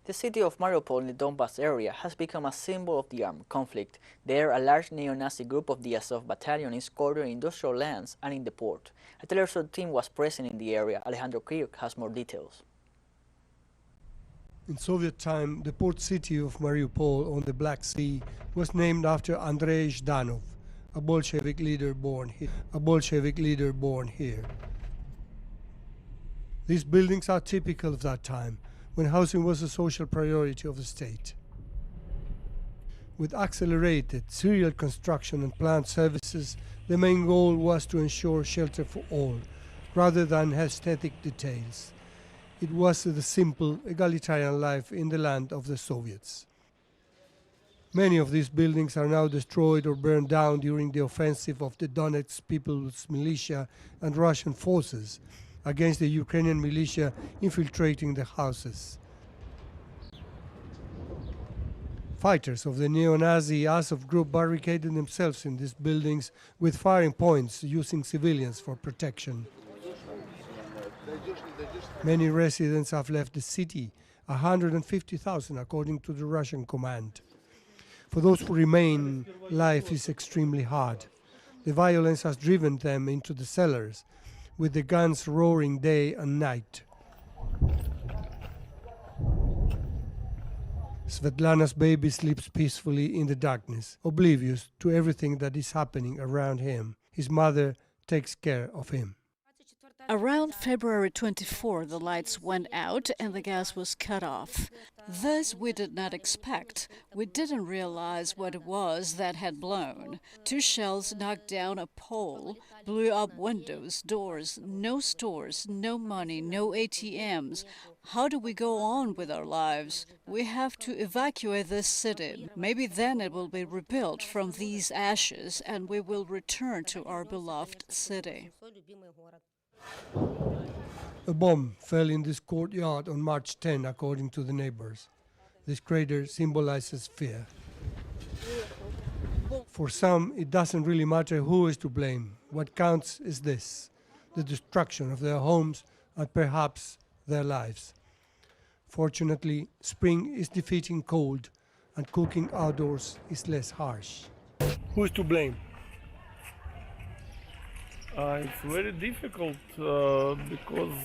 The city of Mariupol in the Donbass area has become a symbol of the armed conflict. There, a large neo-Nazi group of the Azov battalion is quartered in industrial lands and in the port. A teleSUR team was present in the area. Alejandro Kirk has more details. In Soviet time, the port city of Mariupol on the Black Sea was named after Andrei Zhdanov, a Bolshevik leader born here. These buildings are typical of that time, when housing was a social priority of the state. With accelerated serial construction and plant services, the main goal was to ensure shelter for all, rather than aesthetic details. It was the simple, egalitarian life in the land of the Soviets. Many of these buildings are now destroyed or burned down during the offensive of the Donetsk People's Militia and Russian forces against the Ukrainian militia infiltrating the houses. Fighters of the neo-Nazi Azov group barricaded themselves in these buildings with firing points, using civilians for protection. Many residents have left the city, 150,000 according to the Russian command. For those who remain, life is extremely hard. The violence has driven them into the cellars, with the guns roaring day and night. Svetlana's baby sleeps peacefully in the darkness, oblivious to everything that is happening around him. His mother takes care of him. Around February 24, the lights went out and the gas was cut off. This we did not expect. We didn't realize what it was that had blown. 2 shells knocked down a pole, blew up windows, doors, no stores, no money, no ATMs. How do we go on with our lives? We have to evacuate this city. Maybe then it will be rebuilt from these ashes and we will return to our beloved city. A bomb fell in this courtyard on March 10, according to the neighbors. This crater symbolizes fear. For some, it doesn't really matter who is to blame. What counts is this: the destruction of their homes and perhaps their lives. Fortunately, spring is defeating cold, and cooking outdoors is less harsh. Who is to blame? It's very difficult because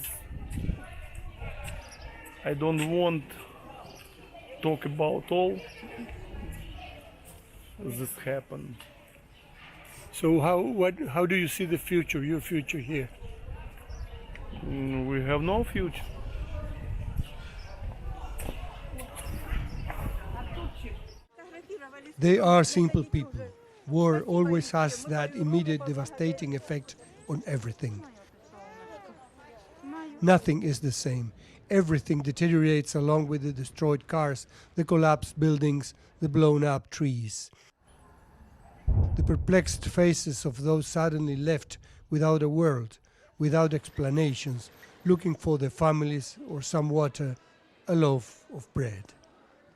I don't want to talk about all this happened. So how do you see the future, your future here? We have no future. They are simple people. War always has that immediate devastating effect on everything. Nothing is the same. Everything deteriorates along with the destroyed cars, the collapsed buildings, the blown up trees. The perplexed faces of those suddenly left without a world, without explanations, looking for their families or some water, a loaf of bread.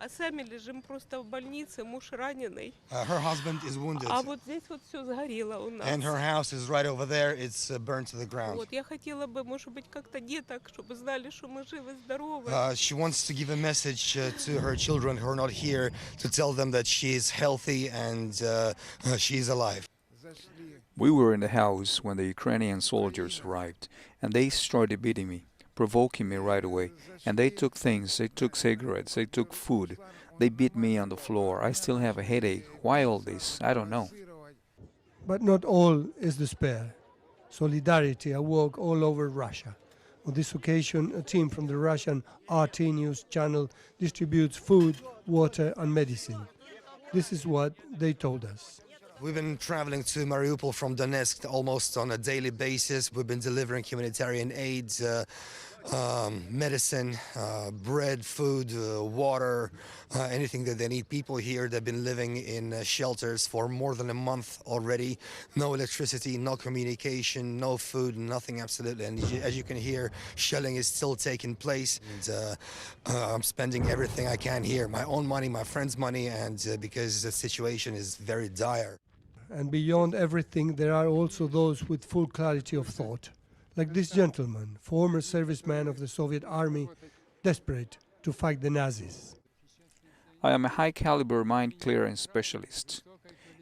А сами лежим просто в больнице, муж раненый. Her husband is wounded. А вот здесь вот все сгорело у нас. And her house is right over there. It's burnt to the ground. Вот я хотела бы, может быть, как-то деток, чтобы знали, что мы живы, здоровы. She wants to give a message to her children who are not here, to tell them that she is healthy and she is alive. We were in the house when the Ukrainian soldiers arrived, and they started beating me, provoking me right away. And they took things, they took cigarettes, they took food. They beat me on the floor. I still have a headache. Why all this? I don't know. But not all is despair. Solidarity awoke all over Russia. On this occasion, a team from the Russian RT News channel distributes food, water and medicine. This is what they told us. We've been traveling to Mariupol from Donetsk almost on a daily basis. We've been delivering humanitarian aid, medicine, bread, food, water, anything that they need. People here, they've been living in shelters for more than a month already. No electricity, no communication, no food, nothing absolutely. And as you can hear, shelling is still taking place. And, I'm spending everything I can here, my own money, my friends' money, and because the situation is very dire. And beyond everything, there are also those with full clarity of thought. Like this gentleman, former serviceman of the Soviet army, desperate to fight the Nazis. I am a high-caliber mine clearing specialist.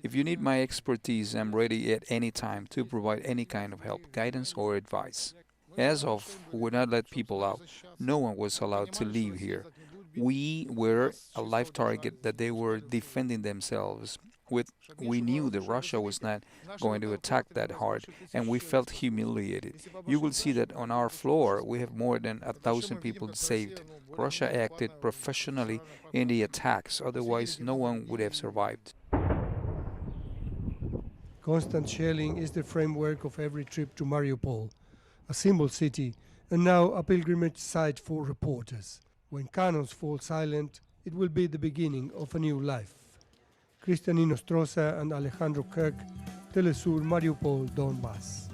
If you need my expertise, I'm ready at any time to provide any kind of help, guidance, or advice. Azov would not let people out. No one was allowed to leave here. We were a live target that they were defending themselves with. We knew that Russia was not going to attack that hard, and we felt humiliated. You will see that on our floor we have more than 1,000 people saved. Russia acted professionally in the attacks, otherwise no one would have survived. Constant shelling is the framework of every trip to Mariupol, a symbol city and now a pilgrimage site for reporters. When cannons fall silent, it will be the beginning of a new life. Cristian Inostroza and Alejandro Kirk, teleSUR, Mariupol, Donbass.